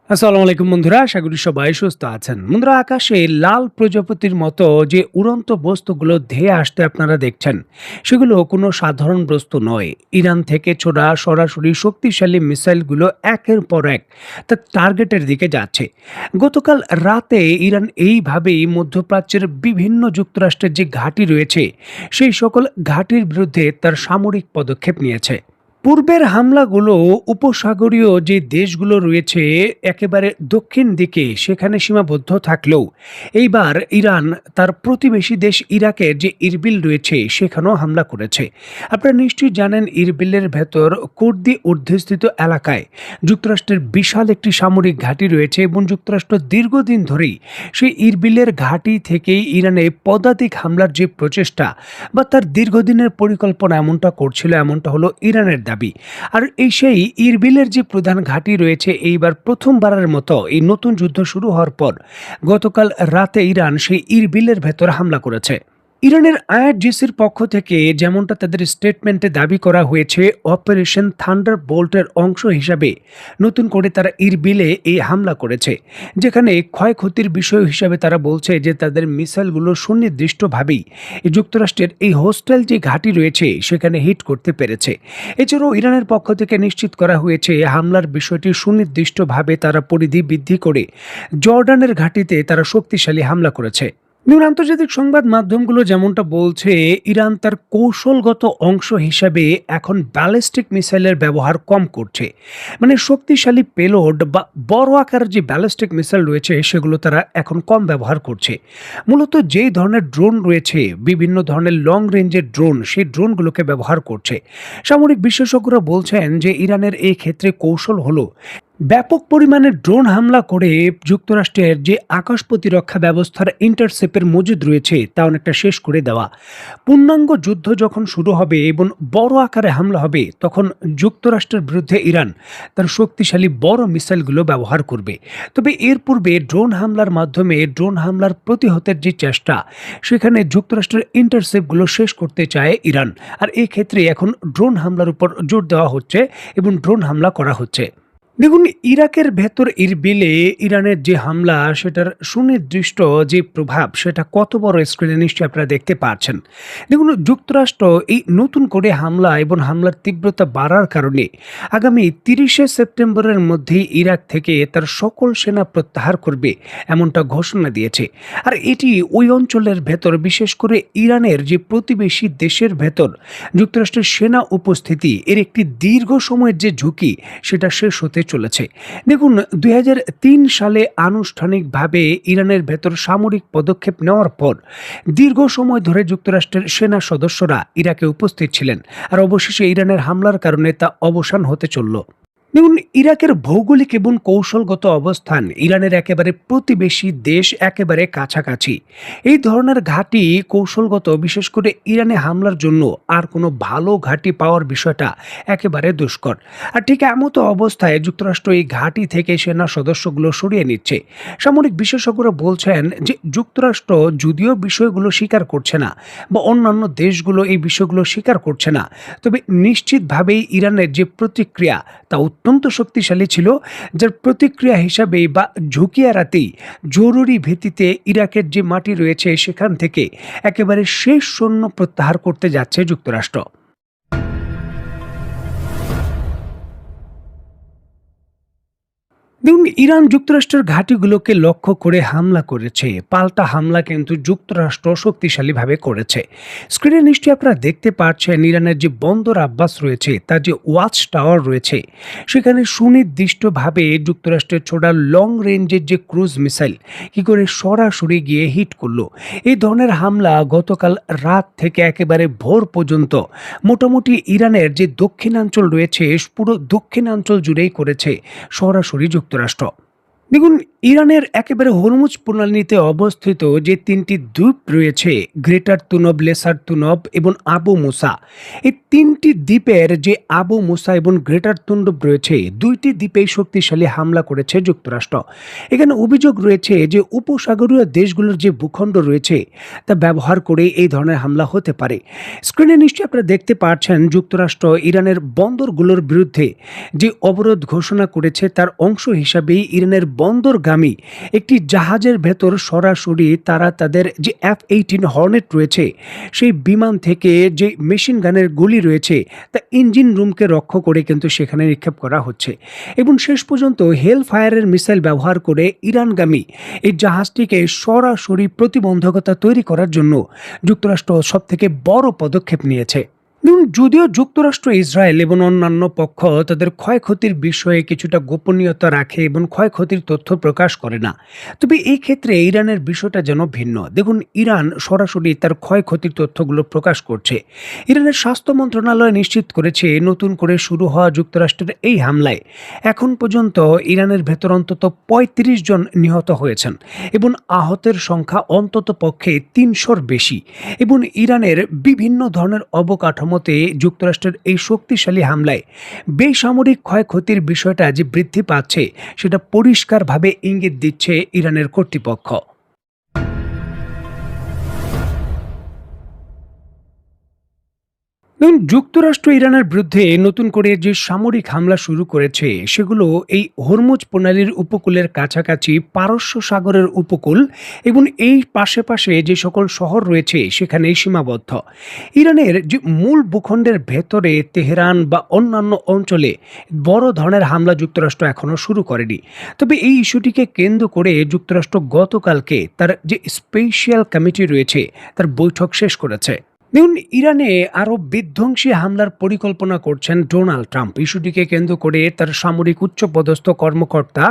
আসসালামু আলাইকুম বন্ধুরা, আশা করি সবাই সুস্থ আছেন। বন্ধুরা, আকাশে লাল প্রজাপতির মতো যে উড়ন্ত বস্তুগুলো ধেয়ে আসতে আপনারা দেখছেন, সেগুলো কোনো সাধারণ বস্তু নয়। ইরান থেকে ছোড়া সরাসরি শক্তিশালী মিসাইলগুলো একের পর এক তার টার্গেটের দিকে যাচ্ছে। গতকাল রাতে ইরান এইভাবেই মধ্যপ্রাচ্যের বিভিন্ন যুক্তরাষ্ট্রের যে ঘাঁটি রয়েছে, সেই সকল ঘাঁটির বিরুদ্ধে তার সামরিক পদক্ষেপ নিয়েছে। পূর্বের হামলাগুলো উপসাগরীয় যে দেশগুলো রয়েছে একেবারে দক্ষিণ দিকে সেখানে সীমাবদ্ধ থাকলেও এইবার ইরান তার প্রতিবেশী দেশ ইরাকের যে ইরবিল রয়েছে সেখানেও হামলা করেছে। আপনারা নিশ্চয়ই জানেন, ইরবিলের ভেতর কুর্দি অধ্যুষিত এলাকায় যুক্তরাষ্ট্রের বিশাল একটি সামরিক ঘাঁটি রয়েছে এবং যুক্তরাষ্ট্র দীর্ঘদিন ধরেই সেই ইরবিলের ঘাঁটি থেকেই ইরানে পদাতিক হামলার যে প্রচেষ্টা বা তার দীর্ঘদিনের পরিকল্পনা এমনটা করছিল, এমনটা হলো ইরানের দাবি। আর সেই ইরবিলের যে প্রধান ঘাঁটি রয়েছে, এইবার প্রথমবারের মতো এই নতুন যুদ্ধ শুরু হওয়ার পর গতকাল রাতে ইরান সেই ইরবিলের ভেতর হামলা করেছে। ইরানের আইআরজিসির পক্ষ থেকে যেমনটা তাদের স্টেটমেন্টে দাবি করা হয়েছে, অপারেশন থান্ডার বোল্টের অংশ হিসাবে নতুন করে তারা ইরবিলে এই হামলা করেছে, যেখানে ক্ষয়ক্ষতির বিষয় হিসাবে তারা বলছে যে তাদের মিসাইলগুলো সুনির্দিষ্টভাবেই যুক্তরাষ্ট্রের এই হোস্টেল যে ঘাঁটি রয়েছে সেখানে হিট করতে পেরেছে। এছাড়াও ইরানের পক্ষ থেকে নিশ্চিত করা হয়েছে হামলার বিষয়টি সুনির্দিষ্টভাবে তারা পরিধি বৃদ্ধি করে জর্ডানের ঘাঁটিতে তারা শক্তিশালী হামলা করেছে। আন্তর্জাতিক সংবাদ মাধ্যমগুলো যেমনটা বলছে, ইরান তার কৌশলগত অংশ হিসাবে এখন ব্যালিস্টিক মিসাইলের ব্যবহার কম করছে। মানে শক্তিশালী পেলোড বা বড় আকারের যে ব্যালিস্টিক মিসাইল রয়েছে সেগুলো তারা এখন কম ব্যবহার করছে। মূলত যেই ধরনের ড্রোন রয়েছে, বিভিন্ন ধরনের লং রেঞ্জের ড্রোন, সেই ড্রোনগুলোকে ব্যবহার করছে। সামরিক বিশেষজ্ঞরা বলছেন যে ইরানের এই ক্ষেত্রে কৌশল হলো ব্যাপক পরিমাণে ড্রোন হামলা করে যুক্তরাষ্ট্রের যে আকাশ প্রতিরক্ষা ব্যবস্থার ইন্টারসেপ্টের মজুদ রয়েছে তা অনেকটা শেষ করে দেওয়া। পূর্ণাঙ্গ যুদ্ধ যখন শুরু হবে এবং বড় আকারে হামলা হবে, তখন যুক্তরাষ্ট্রের বিরুদ্ধে ইরান তার শক্তিশালী বড় মিসাইলগুলো ব্যবহার করবে। তবে এর পূর্বে ড্রোন হামলার মাধ্যমে ড্রোন হামলার প্রতিহতের যে চেষ্টা, সেখানে যুক্তরাষ্ট্রের ইন্টারসেপ্টগুলো শেষ করতে চায় ইরান। আর এই ক্ষেত্রে এখন ড্রোন হামলার উপর জোর দেওয়া হচ্ছে এবং ড্রোন হামলা করা হচ্ছে। দেখুন, ইরাকের ভেতর ইরবিলে ইরানের যে হামলা, সেটার সুনির্দিষ্ট যে প্রভাব সেটা কত বড় স্ক্রিনে নিশ্চয়ই আপনারা দেখতে পাচ্ছেন। দেখুন, যুক্তরাষ্ট্র এই নতুন করে হামলা এবং হামলার তীব্রতা বাড়ার কারণে আগামী 30শে সেপ্টেম্বরের মধ্যেই ইরাক থেকে তার সকল সেনা প্রত্যাহার করবে এমনটা ঘোষণা দিয়েছে। আর এটি ওই অঞ্চলের ভেতর, বিশেষ করে ইরানের যে প্রতিবেশী দেশের ভেতর যুক্তরাষ্ট্রের সেনা উপস্থিতি, এর একটি দীর্ঘ সময়ের যে ঝুঁকি সেটা শেষ হতে চলেছে। দেখুন, 2003 সালে আনুষ্ঠানিকভাবে ইরানের ভেতর সামরিক পদক্ষেপ নেওয়ার পর দীর্ঘ সময় ধরে যুক্তরাষ্ট্রের সেনা সদস্যরা ইরাকে উপস্থিত ছিলেন। আর অবশেষে ইরানের হামলার কারণে তা অবসান হতে চলল। দেখুন, ইরাকের ভৌগোলিক এবং কৌশলগত অবস্থান ইরানের একেবারে প্রতিবেশী দেশ, একেবারে কাছাকাছি। এই ধরনের ঘাঁটি কৌশলগত, বিশেষ করে ইরানে হামলার জন্য আর কোনো ভালো ঘাঁটি পাওয়ার বিষয়টা একেবারে দুষ্কর। আর ঠিক এমতো অবস্থায় যুক্তরাষ্ট্র এই ঘাঁটি থেকে সেনা সদস্যগুলো সরিয়ে নিচ্ছে। সামরিক বিশেষজ্ঞরা বলছেন যে যুক্তরাষ্ট্র যদিও বিষয়গুলো স্বীকার করছে না বা অন্যান্য দেশগুলো এই বিষয়গুলো স্বীকার করছে না, তবে নিশ্চিতভাবেই ইরানের যে প্রতিক্রিয়া তা অত্যন্ত শক্তিশালী ছিল, যার প্রতিক্রিয়া হিসাবে বা ঝুঁকি এড়াতেই জরুরি ভিত্তিতে ইরাকের যে মাটি রয়েছে সেখান থেকে একেবারে শেষ সৈন্য প্রত্যাহার করতে যাচ্ছে যুক্তরাষ্ট্র। দেখুন, ইরান যুক্তরাষ্ট্রের ঘাঁটিগুলোকে লক্ষ্য করে হামলা করেছে। পাল্টা হামলা কিন্তু যুক্তরাষ্ট্র শক্তিশালীভাবে করেছে। স্ক্রিনে নিশ্চয়ই আপনারা দেখতে পাচ্ছেন, ইরানের যে বন্দর আব্বাস রয়েছে, তার যে ওয়াচ টাওয়ার রয়েছে, সেখানে সুনির্দিষ্টভাবে যুক্তরাষ্ট্রের ছোড়া লং রেঞ্জের যে ক্রুজ মিসাইল কি করে সরাসরি গিয়ে হিট করলো। এই ধরনের হামলা গতকাল রাত থেকে একেবারে ভোর পর্যন্ত মোটামুটি ইরানের যে দক্ষিণাঞ্চল রয়েছে, পুরো দক্ষিণাঞ্চল জুড়েই করেছে সরাসরি যুক্তরাষ্ট্র। দেখুন, ইরানের একেবারে হরমুজ প্রণালীতে অবস্থিত যে ৩ টি দ্বীপ রয়েছে, গ্রেটার তুনব, লেসার তুনব এবং আবু মুসা। এই ৩ টি দ্বীপের যে আবু মুসা এবং গ্রেটার তুনব রয়েছে, ২ টি দ্বীপেই শক্তিশালী হামলা করেছে যুক্তরাষ্ট্র। এখানে অভিযোগ রয়েছে যে উপসাগরীয় দেশগুলোর যে ভূখণ্ড রয়েছে, তা ব্যবহার করে এই ধরনের হামলা হতে পারে। স্ক্রিনে নিশ্চয়ই আপনারা দেখতে পাচ্ছেন, যুক্তরাষ্ট্র ইরানের বন্দরগুলোর বিরুদ্ধে যে অবরোধ ঘোষণা করেছে, তার অংশ হিসাবেই ইরানের বন্দরগামী একটি জাহাজের ভেতর সরাসরি তারা তাদের যে F-18 হর্নেট রয়েছে, সেই বিমান থেকে যে মেশিন গানের গুলি রয়েছে, তা ইঞ্জিন রুমকে রক্ষা করে কিন্তু সেখানে নিক্ষেপ করা হচ্ছে। এবং শেষ পর্যন্ত হেল ফায়ারের মিসাইল ব্যবহার করে ইরানগামী এই জাহাজটিকে সরাসরি প্রতিবন্ধকতা তৈরি করার জন্য যুক্তরাষ্ট্র সবথেকে বড় পদক্ষেপ নিয়েছে। দেখুন, যদিও যুক্তরাষ্ট্র, ইসরায়েল এবং অন্যান্য পক্ষ তাদের ক্ষয়ক্ষতির বিষয়ে কিছুটা গোপনীয়তা রাখে এবং ক্ষয়ক্ষতির তথ্য প্রকাশ করে না, তবে এই ক্ষেত্রে ইরানের বিষয়টা যেন ভিন্ন। দেখুন, ইরান সরাসরি তার ক্ষয়ক্ষতির তথ্যগুলো প্রকাশ করছে। ইরানের স্বাস্থ্য মন্ত্রণালয় নিশ্চিত করেছে, নতুন করে শুরু হওয়া যুক্তরাষ্ট্রের এই হামলায় এখন পর্যন্ত ইরানের ভেতর অন্তত ৩৫ জন নিহত হয়েছেন এবং আহতের সংখ্যা অন্তত পক্ষে ৩০০-র বেশি। এবং ইরানের বিভিন্ন ধরনের অবকাঠামোতে যুক্তরাষ্ট্রের এই শক্তিশালী হামলায় বেসামরিক ক্ষয়ক্ষতির বিষয়টা যে বৃদ্ধি পাচ্ছে, সেটা পরিষ্কারভাবে ইঙ্গিত দিচ্ছে ইরানের কর্তৃপক্ষ। দেখুন, যুক্তরাষ্ট্র ইরানের বিরুদ্ধে নতুন করে যে সামরিক হামলা শুরু করেছে, সেগুলো এই হরমুজ প্রণালীর উপকূলের কাছাকাছি পারস্য সাগরের উপকূল এবং এই পাশে পাশে যে সকল শহর রয়েছে সেখানেই সীমাবদ্ধ। ইরানের যে মূল ভূখণ্ডের ভেতরে তেহরান বা অন্যান্য অঞ্চলে বড় ধরনের হামলা যুক্তরাষ্ট্র এখনও শুরু করেনি। তবে এই ইস্যুটিকে কেন্দ্র করে যুক্তরাষ্ট্র গতকালকে তার যে স্পেশাল কমিটি রয়েছে, তার বৈঠক শেষ করেছে। দেখুন, ইরানে আরও বিধ্বংসী হামলার পরিকল্পনা করছেন ডোনাল্ড ট্রাম্প। ইস্যুটিকে কেন্দ্র করে তার সামরিক উচ্চপদস্থ কর্মকর্তা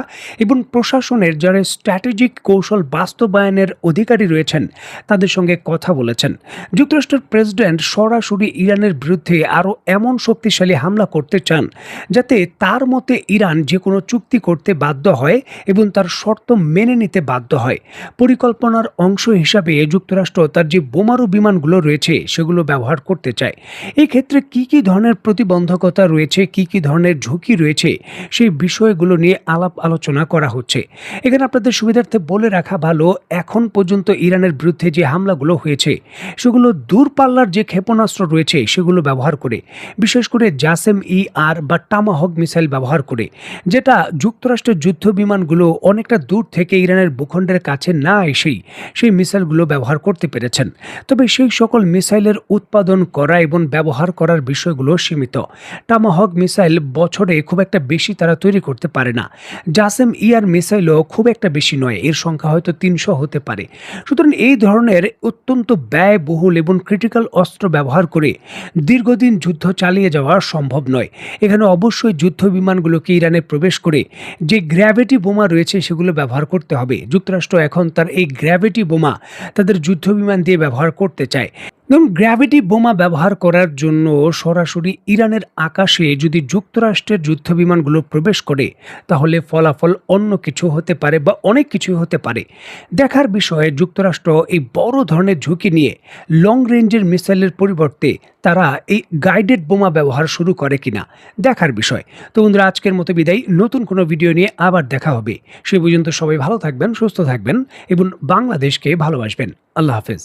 এবং প্রশাসনের যারা স্ট্র্যাটেজিক কৌশল বাস্তবায়নের অধিকারী রয়েছেন, তাদের সঙ্গে কথা বলেছেন। যুক্তরাষ্ট্রের প্রেসিডেন্ট সরাসরি ইরানের বিরুদ্ধে আরও এমন শক্তিশালী হামলা করতে চান, যাতে তার মতে ইরান যে কোনো চুক্তি করতে বাধ্য হয় এবং তার শর্ত মেনে নিতে বাধ্য হয়। পরিকল্পনার অংশ হিসাবে যুক্তরাষ্ট্র তার যে বোমারু বিমানগুলো রয়েছে, সেগুলো ব্যবহার করতে চায়। এই ক্ষেত্রে কি কি ধরনের প্রতিবন্ধকতা রয়েছে, কি কি ধরনের ঝুঁকি রয়েছে, সেই বিষয়গুলো নিয়ে আলাপ আলোচনা করা হচ্ছে। এখানে আপনাদের সুবিধার্থে বলে রাখা ভালো, এখন পর্যন্ত ইরানের বিরুদ্ধে যে হামলাগুলো হয়েছে, সেগুলো দূরপাল্লার যে ক্ষেপণাস্ত্র রয়েছে সেগুলো ব্যবহার করে, বিশেষ করে জাসেম-ই-আর বা টামাহক মিসাইল ব্যবহার করে, যেটা যুক্তরাষ্ট্রের যুদ্ধ বিমানগুলো অনেকটা দূর থেকে ইরানের ভূখণ্ডের কাছে না এসেই সেই মিসাইলগুলো ব্যবহার করতে পেরেছেন। তবে সেই সকল মিসাইলের উৎপাদন করা এবং ব্যবহার করার বিষয়গুলো সীমিত। টামাহক মিসাইল বছরে খুব একটা বেশি তারা তৈরি করতে পারে না। জাসেম-ই-আর মিসাইলও খুব একটা বেশি নয়, এর সংখ্যা হয়তো ৩০০ হতে পারে। সুতরাং এই ধরনের অত্যন্ত ব্যয়বহুল এবং ক্রিটিক্যাল অস্ত্র ব্যবহার করে দীর্ঘদিন যুদ্ধ চালিয়ে যাওয়া সম্ভব নয়। এখানে অবশ্যই যুদ্ধ বিমানগুলোকে ইরানে প্রবেশ করে যে গ্র্যাভিটি বোমা রয়েছে সেগুলো ব্যবহার করতে হবে। যুক্তরাষ্ট্র এখন তার এই গ্র্যাভিটি বোমা তাদের যুদ্ধ বিমান দিয়ে ব্যবহার করতে চায়। ধরুন, গ্র্যাভিটি বোমা ব্যবহার করার জন্য সরাসরি ইরানের আকাশে যদি যুক্তরাষ্ট্রের যুদ্ধ বিমানগুলো প্রবেশ করে, তাহলে ফলাফল অন্য কিছু হতে পারে বা অনেক কিছুই হতে পারে। দেখার বিষয়ে যুক্তরাষ্ট্র এই বড় ধরনের ঝুঁকি নিয়ে লং রেঞ্জের মিসাইলের পরিবর্তে তারা এই গাইডেড বোমা ব্যবহার শুরু করে কিনা, দেখার বিষয়। তো বন্ধুরা, আজকের মতো বিদায়। নতুন কোনো ভিডিও নিয়ে আবার দেখা হবে। সে পর্যন্ত সবাই ভালো থাকবেন, সুস্থ থাকবেন এবং বাংলাদেশকে ভালোবাসবেন। আল্লাহ হাফেজ।